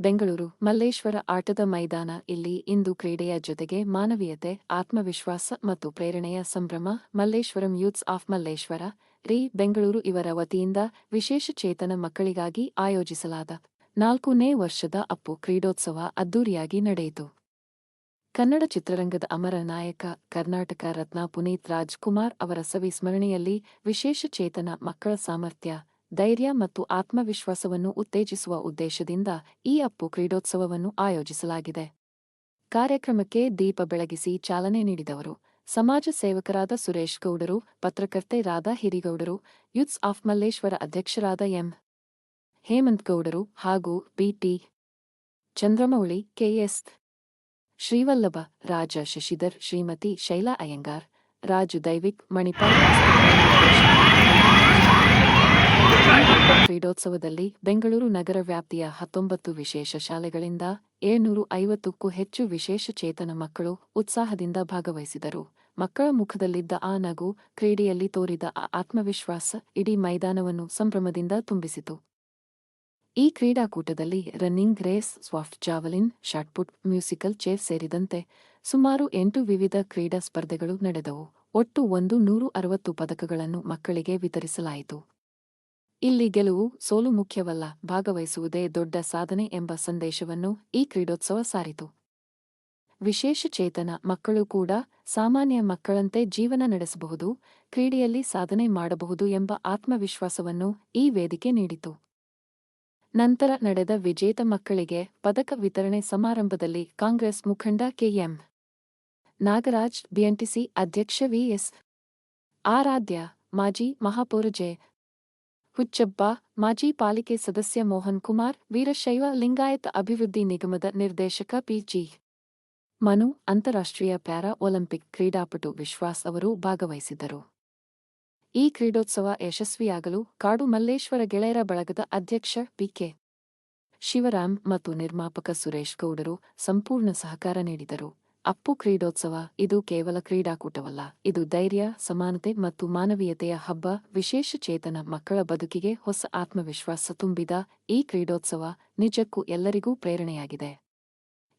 ಬೆಂಗಳೂರು ಮಲ್ಲೇಶ್ವರ ಆಟದ ಮೈದಾನ ಇಲ್ಲಿ ಇಂದು ಕ್ರೀಡೆಯ ಜೊತೆಗೆ ಮಾನವೀಯತೆ, ಆತ್ಮವಿಶ್ವಾಸ ಮತ್ತು ಪ್ರೇರಣೆಯ ಸಂಭ್ರಮ. ಮಲ್ಲೇಶ್ವರಂ ಯೂತ್ಸ್ ಆಫ್ ಮಲ್ಲೇಶ್ವರ, ರಿ. ಬೆಂಗಳೂರು ಇವರ ವತಿಯಿಂದ ವಿಶೇಷ ಚೇತನ ಮಕ್ಕಳಿಗಾಗಿ ಆಯೋಜಿಸಲಾದ 4ನೇ ವರ್ಷದ ಅಪ್ಪು ಕ್ರೀಡೋತ್ಸವ ಅದ್ದೂರಿಯಾಗಿ ನಡೆಯಿತು. ಕನ್ನಡ ಚಿತ್ರರಂಗದ ಅಮರ ನಾಯಕ, ಕರ್ನಾಟಕ ರತ್ನ ಪುನೀತ್ ರಾಜ್ ಕುಮಾರ್ ಅವರ ಸವಿಸ್ಮರಣೆಯಲ್ಲಿ ವಿಶೇಷ ಚೇತನ ಮಕ್ಕಳ ಸಾಮರ್ಥ್ಯ, ಧೈರ್ಯ ಮತ್ತು ಆತ್ಮವಿಶ್ವಾಸವನ್ನು ಉತ್ತೇಜಿಸುವ ಉದ್ದೇಶದಿಂದ ಈ ಅಪ್ಪು ಕ್ರೀಡೋತ್ಸವವನ್ನು ಆಯೋಜಿಸಲಾಗಿದೆ. ಕಾರ್ಯಕ್ರಮಕ್ಕೆ ದೀಪ ಬೆಳಗಿಸಿ ಚಾಲನೆ ನೀಡಿದವರು ಸಮಾಜ ಸೇವಕರಾದ ಸುರೇಶ್ ಗೌಡರು, ಪತ್ರಕರ್ತೆ ರಾಧಾ ಹಿರಿಗೌಡರು, ಯೂತ್ಸ್ ಆಫ್ ಮಲ್ಲೇಶ್ವರ ಅಧ್ಯಕ್ಷರಾದ ಎಂ. ಹೇಮಂತ್ ಗೌಡರು ಹಾಗೂ ಬಿ.ಟಿ. ಚಂದ್ರಮೌಳಿ, ಕೆ.ಎಸ್. ಶ್ರೀವಲ್ಲಭ, ರಾಜ ಶಶಿಧರ್, ಶ್ರೀಮತಿ ಶೈಲಾ ಅಯ್ಯಂಗಾರ್, ರಾಜು ದೈವಿಕ್, ಮಣಿಪಾಲ್. ಕ್ರೀಡೋತ್ಸವದಲ್ಲಿ ಬೆಂಗಳೂರು ನಗರ ವ್ಯಾಪ್ತಿಯ 19 ವಿಶೇಷ ಶಾಲೆಗಳಿಂದ 750ಕ್ಕೂ ಹೆಚ್ಚು ವಿಶೇಷ ಚೇತನ ಮಕ್ಕಳು ಉತ್ಸಾಹದಿಂದ ಭಾಗವಹಿಸಿದರು. ಮಕ್ಕಳ ಮುಖದಲ್ಲಿದ್ದ ಆ ನಗು, ಕ್ರೀಡೆಯಲ್ಲಿ ತೋರಿದ ಆ ಆತ್ಮವಿಶ್ವಾಸ ಇಡೀ ಮೈದಾನವನ್ನು ಸಂಭ್ರಮದಿಂದ ತುಂಬಿಸಿತು. ಈ ಕ್ರೀಡಾಕೂಟದಲ್ಲಿ running race, soft javelin, shot put, musical chair ಸೇರಿದಂತೆ ಸುಮಾರು 8 ವಿವಿಧ ಕ್ರೀಡಾ ಸ್ಪರ್ಧೆಗಳು ನಡೆದವು. ಒಟ್ಟು 160 ಪದಕಗಳನ್ನು ಮಕ್ಕಳಿಗೆ ವಿತರಿಸಲಾಯಿತು. ಇಲ್ಲಿ ಗೆಲುವು, ಸೋಲು ಮುಖ್ಯವಲ್ಲ, ಭಾಗವಹಿಸುವುದೇ ದೊಡ್ಡ ಸಾಧನೆ ಎಂಬ ಸಂದೇಶವನ್ನು ಈ ಕ್ರೀಡೋತ್ಸವ ಸಾರಿತು. ವಿಶೇಷ ಚೇತನ ಮಕ್ಕಳು ಕೂಡ ಸಾಮಾನ್ಯ ಮಕ್ಕಳಂತೆ ಜೀವನ ನಡೆಸಬಹುದು, ಕ್ರೀಡೆಯಲ್ಲಿ ಸಾಧನೆ ಮಾಡಬಹುದು ಎಂಬ ಆತ್ಮವಿಶ್ವಾಸವನ್ನು ಈ ವೇದಿಕೆ ನೀಡಿತು. ನಂತರ ನಡೆದ ವಿಜೇತ ಮಕ್ಕಳಿಗೆ ಪದಕ ವಿತರಣೆ ಸಮಾರಂಭದಲ್ಲಿ ಕಾಂಗ್ರೆಸ್ ಮುಖಂಡ ಕೆ.ಎಂ. ನಾಗರಾಜ್, ಬಿಎಂಟಿಸಿ ಅಧ್ಯಕ್ಷ ವಿ.ಎಸ್. ಆರಾಧ್ಯ, ಮಾಜಿ ಮಹಾಪೌರ ಜೆ. ಹುಚ್ಚಬ್ಬ, ಮಾಜಿ ಪಾಲಿಕೆ ಸದಸ್ಯ ಮೋಹನ್ ಕುಮಾರ್, ವೀರಶೈವ ಲಿಂಗಾಯತ ಅಭಿವೃದ್ಧಿ ನಿಗಮದ ನಿರ್ದೇಶಕ ಪಿ.ಜಿ. ಮನು, ಅಂತಾರಾಷ್ಟ್ರೀಯ ಪ್ಯಾರಾ ಒಲಿಂಪಿಕ್ ಕ್ರೀಡಾಪಟು ವಿಶ್ವಾಸ್ ಅವರು ಭಾಗವಹಿಸಿದ್ದರು. ಈ ಕ್ರೀಡೋತ್ಸವ ಯಶಸ್ವಿಯಾಗಲು ಕಾಡು ಮಲ್ಲೇಶ್ವರ ಗೆಳೆಯರ ಬಳಗದ ಅಧ್ಯಕ್ಷ ಪಿ.ಕೆ. ಶಿವರಾಮ್ ಮತ್ತು ನಿರ್ಮಾಪಕ ಸುರೇಶ್ ಗೌಡರು ಸಂಪೂರ್ಣ ಸಹಕಾರ ನೀಡಿದರು. ಅಪ್ಪು ಕ್ರೀಡೋತ್ಸವ ಇದು ಕೇವಲ ಕ್ರೀಡಾಕೂಟವಲ್ಲ, ಇದು ಧೈರ್ಯ, ಸಮಾನತೆ ಮತ್ತು ಮಾನವೀಯತೆಯ ಹಬ್ಬ. ವಿಶೇಷ ಚೇತನ ಮಕ್ಕಳ ಬದುಕಿಗೆ ಹೊಸ ಆತ್ಮವಿಶ್ವಾಸ ತುಂಬಿದ ಈ ಕ್ರೀಡೋತ್ಸವ ನಿಜಕ್ಕೂ ಎಲ್ಲರಿಗೂ ಪ್ರೇರಣೆಯಾಗಿದೆ.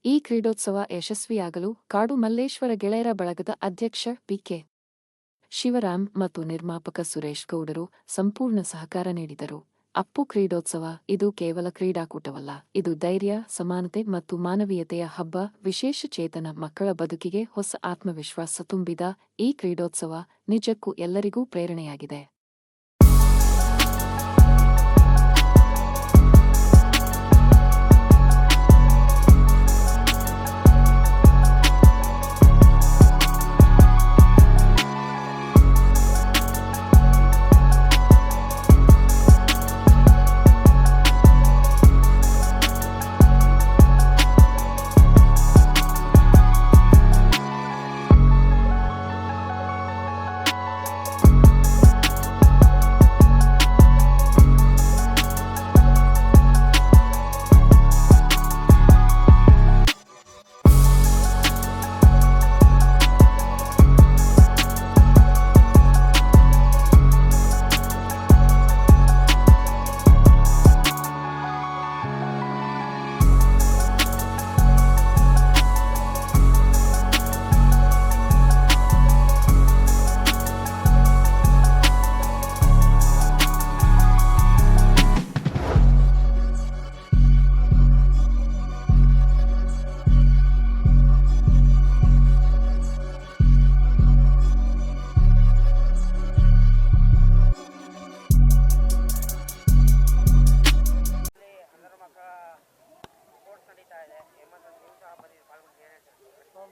ಈ ಕ್ರೀಡೋತ್ಸವ ಯಶಸ್ವಿಯಾಗಲು ಕಾಡು ಮಲ್ಲೇಶ್ವರ ಗೆಳೆಯರ ಬಳಗದ ಅಧ್ಯಕ್ಷ ಪಿ.ಕೆ. ಶಿವರಾಮ್ ಮತ್ತು ನಿರ್ಮಾಪಕ ಸುರೇಶ್ ಗೌಡರು ಸಂಪೂರ್ಣ ಸಹಕಾರ ನೀಡಿದರು. ಅಪ್ಪು ಕ್ರೀಡೋತ್ಸವ ಇದು ಕೇವಲ ಕ್ರೀಡಾಕೂಟವಲ್ಲ, ಇದು ಧೈರ್ಯ, ಸಮಾನತೆ ಮತ್ತು ಮಾನವೀಯತೆಯ ಹಬ್ಬ. ವಿಶೇಷ ಚೇತನ ಮಕ್ಕಳ ಬದುಕಿಗೆ ಹೊಸ ಆತ್ಮವಿಶ್ವಾಸ ತುಂಬಿದ ಈ ಕ್ರೀಡೋತ್ಸವ ನಿಜಕ್ಕೂ ಎಲ್ಲರಿಗೂ ಪ್ರೇರಣೆಯಾಗಿದೆ.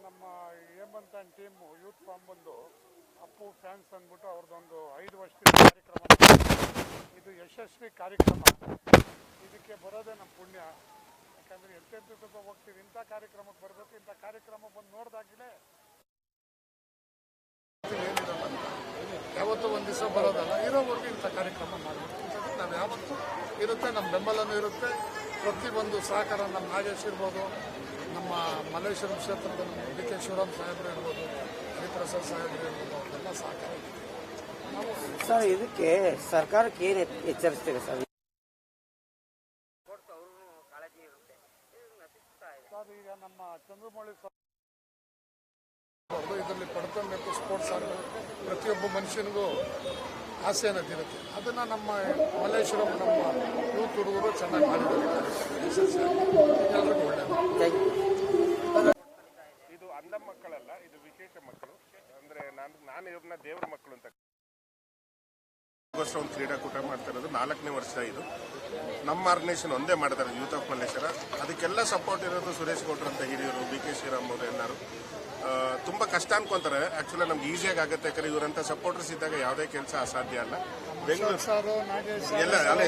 ನಮ್ಮ Hemanth and team youth form ಬಂದು ಅಪ್ಪು ಫ್ಯಾನ್ಸ್ ಅಂದ್ಬಿಟ್ಟು ಅವ್ರದ್ದೊಂದು 5 ವರ್ಷದ ಕಾರ್ಯಕ್ರಮ. ಇದು ಯಶಸ್ವಿ ಕಾರ್ಯಕ್ರಮ. ಇದಕ್ಕೆ ಬರೋದೇ ನಮ್ಮ ಪುಣ್ಯ. ಯಾಕಂದರೆ ಎಂತೆಂಥದ್ದು ಹೋಗ್ತೀವಿ, ಇಂಥ ಕಾರ್ಯಕ್ರಮಕ್ಕೆ ಬರಬೇಕು. ಇಂಥ ಕಾರ್ಯಕ್ರಮ ಬಂದು ನೋಡಿದಾಗಲೇ ಏನಿರಲ್ಲ, ಯಾವತ್ತೂ ಒಂದು ದಿವಸ ಬರೋದಲ್ಲ, ಇರೋವರೆಗೂ ಇಂಥ ಕಾರ್ಯಕ್ರಮ ಮಾಡಬೇಕು. ನಾವು ಯಾವತ್ತೂ ಇರುತ್ತೆ, ನಮ್ಮ ಬೆಂಬಲನೂ ಇರುತ್ತೆ. ಪ್ರತಿಯೊಂದು ಸಹಕಾರ ನಮ್ಮ ನಾಗೇಶ್ ಇರ್ಬೋದು, ನಮ್ಮ ಮಲ್ಲೇಶ್ವರಂ ಕ್ಷೇತ್ರದ ನಮ್ಮ ಡಿ.ಕೆ. ಶಿವರಾಮ್ ಸಾಹೇಬರು ಇರ್ಬೋದು, ಹರಿಪ್ರಸಾದ್ ಸಾಹೇಬರು ಇರ್ಬೋದು, ಅವ್ರನ್ನೆಲ್ಲ ಸಹಕಾರ ಸರ್. ಇದಕ್ಕೆ ಸರ್ಕಾರಕ್ಕೆ ಏನು ಎಚ್ಚರಿಸ್ತೀವಿ ಸರ್? ಚಂದ್ರಮೌಳಿ ಇದರಲ್ಲಿ ಪಡ್ಕೊಬೇಕು ಸ್ಪೋರ್ಟ್ಸ್ ಆಡಬೇಕು ಪ್ರತಿಯೊಬ್ಬ ಮನುಷ್ಯನಿಗೂ ಆಸೆ ಅನ್ನೋದಿರುತ್ತೆ. ಅದನ್ನು ನಮ್ಮ ಮಲ್ಲೇಶ್ವರಂ ನಮ್ಮ ಯೂತ್ ಹುಡುಗರು ಚೆನ್ನಾಗಿ ಮಾಡಿದ್ದಾರೆ. ಎಲ್ಲರಿಗೂ ಒಳ್ಳೆಯದು. ಇದು ಅಂಧ ಮಕ್ಕಳಲ್ಲ, ಇದು ವಿಶೇಷ ಮಕ್ಕಳು. ಅಂದರೆ ನಾನು ಇವ್ರನ್ನ ದೇವ್ರ ಮಕ್ಕಳು ಅಂತ ವರ್ಷ ಒಂದು ಕ್ರೀಡಾಕೂಟ ಮಾಡ್ತಾ ಇರೋದು 4ನೇ ವರ್ಷ. ಇದು ನಮ್ಮ ಆರ್ಗನೈಸೇಷನ್ ಒಂದೇ ಮಾಡ್ತಾರೆ, ಯೂತ್ ಆಫ್ ಮಲ್ಲೇಶ್ವರ. ಅದಕ್ಕೆಲ್ಲ ಸಪೋರ್ಟ್ ಇರೋದು ಸುರೇಶ್ ಗೌಡ್ರು ಅಂತ ಹಿರಿಯರು, BK ಶ್ರೀರಾಮ್ ಅವರು ಎಲ್ಲರೂ. ತುಂಬ ಕಷ್ಟ ಅನ್ಕೊಂತಾರೆ. ಆ್ಯಕ್ಚುಲಿ ನಮ್ಗೆ ಈಸಿಯಾಗಿ ಆಗುತ್ತೆ, ಯಾಕಂದ್ರೆ ಇವರಂಥ ಸಪೋರ್ಟರ್ಸ್ ಇದ್ದಾಗ ಯಾವುದೇ ಕೆಲಸ ಅಸಾಧ್ಯ ಅಲ್ಲ. ಬೆಂಗಳೂರು ಎಲ್ಲ ಅಲ್ಲೇ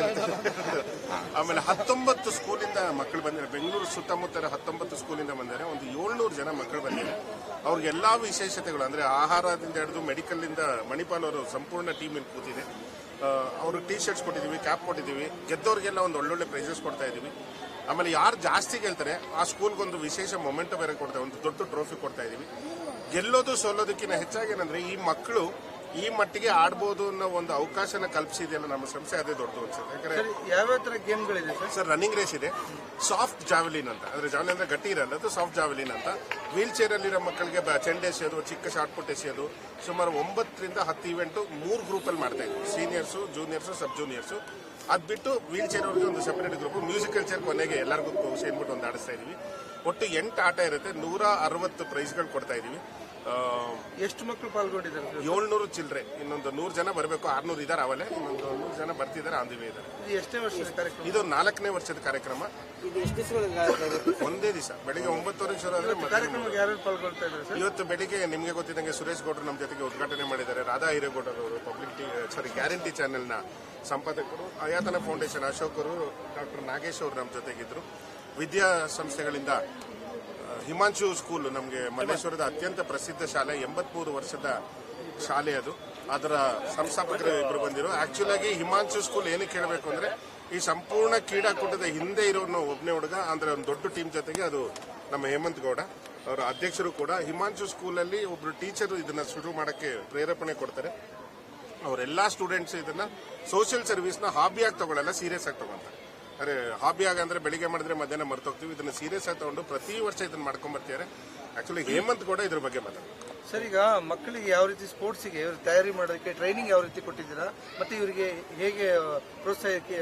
ಆಮೇಲೆ 19 ಸ್ಕೂಲಿಂದ ಮಕ್ಕಳು ಬಂದಿದ್ದಾರೆ. ಬೆಂಗಳೂರು ಸುತ್ತಮುತ್ತ 19 ಸ್ಕೂಲಿಂದ ಬಂದಿದ್ದಾರೆ. ಒಂದು 700 ಜನ ಮಕ್ಕಳು ಬಂದಿದ್ದಾರೆ. ಅವ್ರಿಗೆಲ್ಲ ವಿಶೇಷತೆಗಳು ಅಂದರೆ ಆಹಾರದಿಂದ ಹಿಡಿದು ಮೆಡಿಕಲ್ನಿಂದ ಮಣಿಪಾಲ್ ಅವರು ಸಂಪೂರ್ಣ ಟೀಮ್ ಇಲ್ಲಿ ಕೂತಿದೆ. ಅವರು ಟೀ ಶರ್ಟ್ಸ್ ಕೊಟ್ಟಿದ್ದೀವಿ, ಕ್ಯಾಪ್ ಕೊಟ್ಟಿದ್ದೀವಿ. ಗೆದ್ದವ್ರಿಗೆಲ್ಲ ಒಂದು ಒಳ್ಳೊಳ್ಳೆ ಪ್ರೈಸಸ್ ಕೊಡ್ತಾ ಇದ್ದೀವಿ. ಆಮೇಲೆ ಯಾರು ಜಾಸ್ತಿ ಗೆಲ್ತಾರೆ ಆ ಸ್ಕೂಲ್ಗೊಂದು ವಿಶೇಷ ಮೊಮೆಂಟ್ ಬೇರೆ ಕೊಡ್ತಾರೆ, ಒಂದು ದೊಡ್ಡ ಟ್ರೋಫಿ ಕೊಡ್ತಾ ಇದ್ದೀವಿ. ಗೆಲ್ಲೋದು ಸೋಲೋದಕ್ಕಿಂತ ಹೆಚ್ಚಾಗಿ ಏನಂದ್ರೆ ಈ ಮಕ್ಕಳು ಈ ಮಟ್ಟಿಗೆ ಆಡ್ಬೋದು ಅನ್ನೋ ಒಂದು ಅವಕಾಶನ ಕಲ್ಪಿಸಿದೆಯಲ್ಲ ನಮ್ಮ ಸಂಸ್ಥೆ, ಅದೇ ದೊಡ್ಡದು ಅನ್ಸುತ್ತೆ. ಯಾಕಂದ್ರೆ ಯಾವ್ಯಾವ ತರ ಗೇಮ್ಗಳಿದೆ ಸರ್ ರನ್ನಿಂಗ್ ರೇಸ್ ಇದೆ, ಸಾಫ್ಟ್ ಜಾವೆಲಿನ್ ಅಂತ, ಅಂದ್ರೆ ಜಾವೆಲಿನ್ ಅಂದ್ರೆ ಗಟ್ಟಿ ಇರಲ್ಲ, ಅದು ಸಾಫ್ಟ್ ಜಾವೆಲಿನ್ ಅಂತ. ವೀಲ್ ಚೇರ್ ಅಲ್ಲಿರೋ ಮಕ್ಕಳಿಗೆ ಚೆಂಡೆ ಎಸೆಯೋದು, ಚಿಕ್ಕ ಶಾರ್ಟ್ ಪುಟ್ ಎಸೆಯೋದು. ಸುಮಾರು 9ರಿಂದ 10 ಇವೆಂಟು 3 ಗ್ರೂಪಲ್ಲಿ ಮಾಡ್ತಾ ಇದ್ವಿ, ಸೀನಿಯರ್ಸು, ಜೂನಿಯರ್ಸು, ಸಬ್ ಜೂನಿಯರ್ಸು. ಅದು ಬಿಟ್ಟು ವೀಲ್ ಚೇರ್ ಅವ್ರಿಗೆ ಒಂದು ಸೆಪರೇಟ್ ಗ್ರೂಪ್, ಮ್ಯೂಸಿಕಲ್ ಚೇರ್ ಕೊನೆಗೆ ಎಲ್ಲರಿಗೂ ಸೇರ್ಬಿಟ್ಟು ಒಂದು ಆಡಿಸ್ತಾ ಇದೀವಿ. ಒಟ್ಟು 8 ಆಟ ಇರುತ್ತೆ, 160 ಪ್ರೈಸ್ಗಳು ಕೊಡ್ತಾ ಇದೀವಿ. ಎಷ್ಟು ಮಕ್ಕಳು ಪಾಲ್ಗೊಂಡಿದ್ದಾರೆ? 700 ಚಿಲ್ಲರೆ. ಇನ್ನೊಂದು 100 ಜನ ಬರಬೇಕು, 600 ಇದ್ದಾರೆ ಅವಲೇ, ಇನ್ನೊಂದು 100 ಜನ ಬರ್ತಿದ್ದಾರೆ, ಆನ್ ದಿ ವೇ ಇದ್ದಾರೆ. ಎಷ್ಟನೇ ವರ್ಷದ ಕಾರ್ಯಕ್ರಮ? ಇದು 4ನೇ ವರ್ಷದ ಕಾರ್ಯಕ್ರಮ. ಇದು ಎಷ್ಟು ದಿವಸ? ಒಂದೇ ದಿವಸ ಬೆಳಿಗ್ಗೆ 9:00 ಶುರು ಆದರೆ ಕಾರ್ಯಕ್ರಮಕ್ಕೆ ಯಾರು ಪಾಲ್ಗೊಳ್ತಾ ಇದ್ದಾರೆ ಸರ್? ಇವತ್ತು ಬೆಳಿಗ್ಗೆ ನಿಮಗೆ ಗೊತ್ತಿದ್ದಂಗೆ ಸುರೇಶ್ ಗೌಡ್ರು ನಮ್ಮ ಜೊತೆಗೆ ಉದ್ಘಾಟನೆ ಮಾಡಿದ್ದಾರೆ. ರಾಧಾ ಹಿರೇಗೌಡರವರು ಗ್ಯಾರಂಟಿ ಚಾನೆಲ್ನ ಸಂಪಾದಕರು, ಅಯಾತನ ಫೌಂಡೇಶನ್ ಅಶೋಕ್ ಅವರು, ಡಾಕ್ಟರ್ ನಾಗೇಶ್ ಅವರು ನಮ್ಮ ಜೊತೆಗಿದ್ರು. ವಿದ್ಯಾ ಸಂಸ್ಥೆಗಳಿಂದ ಹಿಮಾಂಶು ಸ್ಕೂಲ್ ನಮಗೆ ಮಲ್ಲೇಶ್ವರದ ಅತ್ಯಂತ ಪ್ರಸಿದ್ಧ ಶಾಲೆ, 83 ವರ್ಷದ ಶಾಲೆ ಅದು. ಅದರ ಸಂಸ್ಥಾಪಕರು ಇಬ್ಬರು ಬಂದಿರು. ಆಕ್ಚುಲ್ ಆಗಿ ಹಿಮಾಂಶು ಸ್ಕೂಲ್ ಏನಕ್ಕೆ ಹೇಳಬೇಕು ಅಂದ್ರೆ ಈ ಸಂಪೂರ್ಣ ಕ್ರೀಡಾಕೂಟದ ಹಿಂದೆ ಇರೋನು ಒಬ್ಬನೇ ಹುಡುಗ, ಅಂದ್ರೆ ಒಂದು ದೊಡ್ಡ ಟೀಮ್ ಜೊತೆಗೆ ಅದು ನಮ್ಮ ಹೇಮಂತ್ ಗೌಡ ಅವರ ಅಧ್ಯಕ್ಷರು ಕೂಡ. ಹಿಮಾಂಶು ಸ್ಕೂಲಲ್ಲಿ ಒಬ್ರು ಟೀಚರ್ ಇದನ್ನ ಶುರು ಮಾಡಕ್ಕೆ ಪ್ರೇರೇಪಣೆ ಕೊಡ್ತಾರೆ. ಅವರೆಲ್ಲಾ ಸ್ಟೂಡೆಂಟ್ಸ್ ಇದನ್ನ ಸೋಷಿಯಲ್ ಸರ್ವಿಸ್ನ ಹಾಬಿಯಾಗಿ ತಗೊಳ್ಳಲ್ಲ, ಸೀರಿಯಸ್ ಆಗಿ ತಗೊಂತಾರೆ. ಅರೆ ಹಾಬಿಯಾಗಿ ಅಂದ್ರೆ ಬೆಳಿಗ್ಗೆ ಮಾಡಿದ್ರೆ ಮಧ್ಯಾಹ್ನ ಮರ್ತೋಗ್ತೀವಿ, ಇದನ್ನ ಸೀರಿಯಸ್ ಆಗಿ ತಗೊಂಡು ಪ್ರತಿ ವರ್ಷ ಇದನ್ನ ಮಾಡ್ಕೊಂಡ್ ಬರ್ತಿದ್ದಾರೆ. ಆಕ್ಚುಲಿ ಹೇಮಂತ್ ಗೌಡ ಇದ್ರ ಬಗ್ಗೆ ಮಾತಾಡ್ತಾರೆ. ಸರ್, ಈಗ ಮಕ್ಕಳಿಗೆ ಯಾವ ರೀತಿ ಸ್ಪೋರ್ಟ್ಸ್ಗೆ ತಯಾರಿ ಮಾಡೋದಕ್ಕೆ ಟ್ರೈನಿಂಗ್ ಯಾವ ರೀತಿ ಕೊಟ್ಟಿದ್ದೀರಾ, ಮತ್ತೆ ಇವರಿಗೆ ಹೇಗೆ ಪ್ರೋತ್ಸಾಹಕ್ಕೆ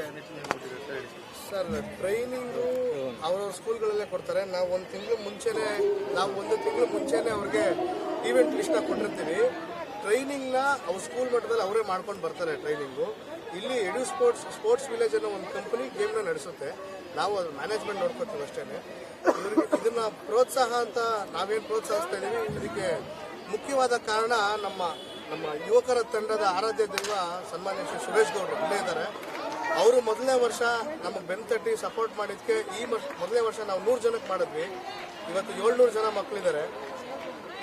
ಕೊಟ್ಟಿದ್ದೀರಾ ಸರ್? ಟ್ರೈನಿಂಗು ಅವ್ರವ್ರ ಸ್ಕೂಲ್ಗಳಲ್ಲೇ ಕೊಡ್ತಾರೆ. ನಾವು ಒಂದು ತಿಂಗಳು ಮುಂಚೆನೆ ಅವ್ರಿಗೆ ಈವೆಂಟ್ ಲಿಸ್ಟ್ನ ಕೊಟ್ಟಿರ್ತೀವಿ. ಟ್ರೈನಿಂಗ್ನ ಅವ್ರ ಸ್ಕೂಲ್ ಮಟ್ಟದಲ್ಲಿ ಅವರೇ ಮಾಡ್ಕೊಂಡು ಬರ್ತಾರೆ ಟ್ರೈನಿಂಗು. ಇಲ್ಲಿ ಎಡು ಸ್ಪೋರ್ಟ್ಸ್ ವಿಲೇಜ್ ಅನ್ನೋ ಒಂದು ಕಂಪನಿ ಗೇಮ್ನ ನಡೆಸುತ್ತೆ. ನಾವು ಅದ್ರ ಮ್ಯಾನೇಜ್ಮೆಂಟ್ ನೋಡ್ಕೊತೀವಿ ಅಷ್ಟೇ. ಇವ್ರಿಗೆ ಇದನ್ನ ಪ್ರೋತ್ಸಾಹ ಅಂತ ನಾವೇನು ಪ್ರೋತ್ಸಾಹಿಸ್ತಾ ಇದ್ದೀವಿ, ಇದಕ್ಕೆ ಮುಖ್ಯವಾದ ಕಾರಣ ನಮ್ಮ ಯುವಕರ ತಂಡದ ಆರಾಧ್ಯ ದೈವ ಸನ್ಮಾನ್ಯ ಶ್ರೀ ಸುರೇಶ್ ಗೌಡ್ರು ಇಲ್ಲೇ ಇದ್ದಾರೆ. ಅವರು ಮೊದಲನೇ ವರ್ಷ ನಮಗೆ ಬೆನ್ ತಟ್ಟಿ ಸಪೋರ್ಟ್ ಮಾಡಿದ್ದಕ್ಕೆ ಮೊದಲನೇ ವರ್ಷ ನಾವು 100 ಜನಕ್ಕೆ ಮಾಡಿದ್ವಿ. ಇವತ್ತು 700 ಜನ ಮಕ್ಕಳಿದ್ದಾರೆ.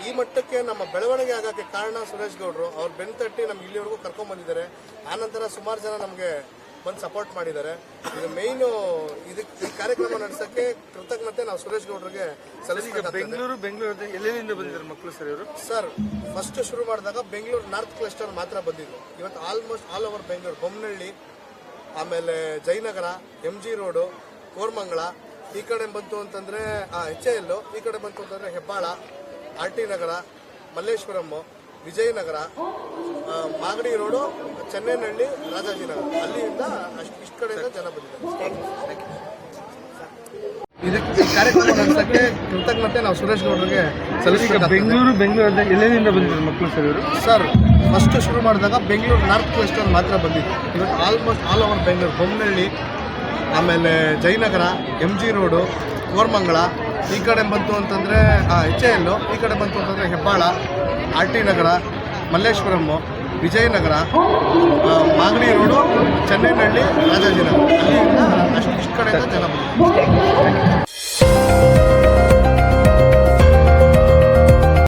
ಈ ಮಟ್ಟಕ್ಕೆ ನಮ್ಮ ಬೆಳವಣಿಗೆ ಆಗೋಕ್ಕೆ ಕಾರಣ ಸುರೇಶ್ ಗೌಡ್ರು. ಅವ್ರು ಬೆನ್ ತಟ್ಟಿ ನಮ್ಗೆ ಇಲ್ಲಿವರೆಗೂ ಕರ್ಕೊಂಡ್ ಬಂದಿದ್ದಾರೆ. ಆನಂತರ ಸುಮಾರು ಜನ ನಮಗೆ ಬಂದು ಸಪೋರ್ಟ್ ಮಾಡಿದ್ದಾರೆ. ಇದು ಮೇಯ್ನು ಈ ಕಾರ್ಯಕ್ರಮ ನಡೆಸೋಕ್ಕೆ ಕೃತಜ್ಞತೆ ನಾವು ಸುರೇಶ್ ಗೌಡ್ರಿಗೆ ಸಲ್ಲಿಸಬೇಕು. ಬೆಂಗಳೂರು ಎಲ್ಲೆಲ್ಲಿಂದ ಬಂದಿದ್ದಾರೆ ಮಕ್ಕಳು ಸರ್ ಇವರು? ಸರ್, ಫಸ್ಟ್ ಶುರು ಮಾಡಿದಾಗ ಬೆಂಗಳೂರು ನಾರ್ತ್ ಕ್ಲಸ್ಟರ್ ಮಾತ್ರ ಬಂದಿದ್ರು. ಇವತ್ತು almost all over Bengaluru, Bommanahalli, ಆಮೇಲೆ ಜಯನಗರ, MG ರೋಡು, ಕೋರಮಂಗಲ, ಈ ಕಡೆ ಬಂತು ಅಂತಂದ್ರೆ HAL, ಈ ಕಡೆ ಬಂತು ಅಂತಂದ್ರೆ ಹೆಬ್ಬಾಳ, RT ನಗರ, ಮಲ್ಲೇಶ್ವರಂ, ವಿಜಯನಗರ, ಮಾಗಡಿ ರೋಡು, ಚೆನ್ನೈನಹಳ್ಳಿ, ರಾಜಾಜಿನಗರ, ಅಲ್ಲಿಂದ ಇಷ್ಟು ಕಡೆಯಿಂದ ಜನ ಬಂದಿದ್ದಾರೆ. ಇದಕ್ಕೆ ಕಾರ್ಯಕ್ರಮ ನಡೆಸಕ್ಕೆ ಕೃತಜ್ಞತೆ ನಾವು ಸುರೇಶ್ ಗೌಡ್ರಿಗೆ ಸಲ್ಲಿಸಬೇಕು. ಬೆಂಗಳೂರು ಎಲ್ಲೆಲ್ಲಿಂದ ಬಂದಿದ್ದಾರೆ ಮಕ್ಕಳು ಸರ್ ಇವರು? ಸರ್, ಫಸ್ಟ್ ಶುರು ಮಾಡಿದಾಗ ಬೆಂಗಳೂರು ನಾರ್ತ್ ಕ್ಲಸ್ಟರ್ ಮಾತ್ರ ಬಂದಿತ್ತು. ಇವತ್ತು almost all over Bengaluru, Bommanahalli, ಆಮೇಲೆ ಜಯನಗರ, MG ರೋಡು, ಕೋರಮಂಗಲ, ಈ ಕಡೆ ಬಂತು ಅಂತಂದರೆ HAL, ಈ ಕಡೆ ಬಂತು ಅಂತಂದರೆ ಹೆಬ್ಬಾಳ, RT ನಗರ, ಮಲ್ಲೇಶ್ವರಂ, ವಿಜಯನಗರ, ಮಾಗಡಿ ರೋಡು, ಚೆನ್ನೈನಹಳ್ಳಿ, ರಾಜಾಜಿನಗರ, ಅಲ್ಲಿಂದ ಇಷ್ಟು ಕಡೆಯಿಂದ ಜನ ಬಂದಿದ್ದಾರೆ.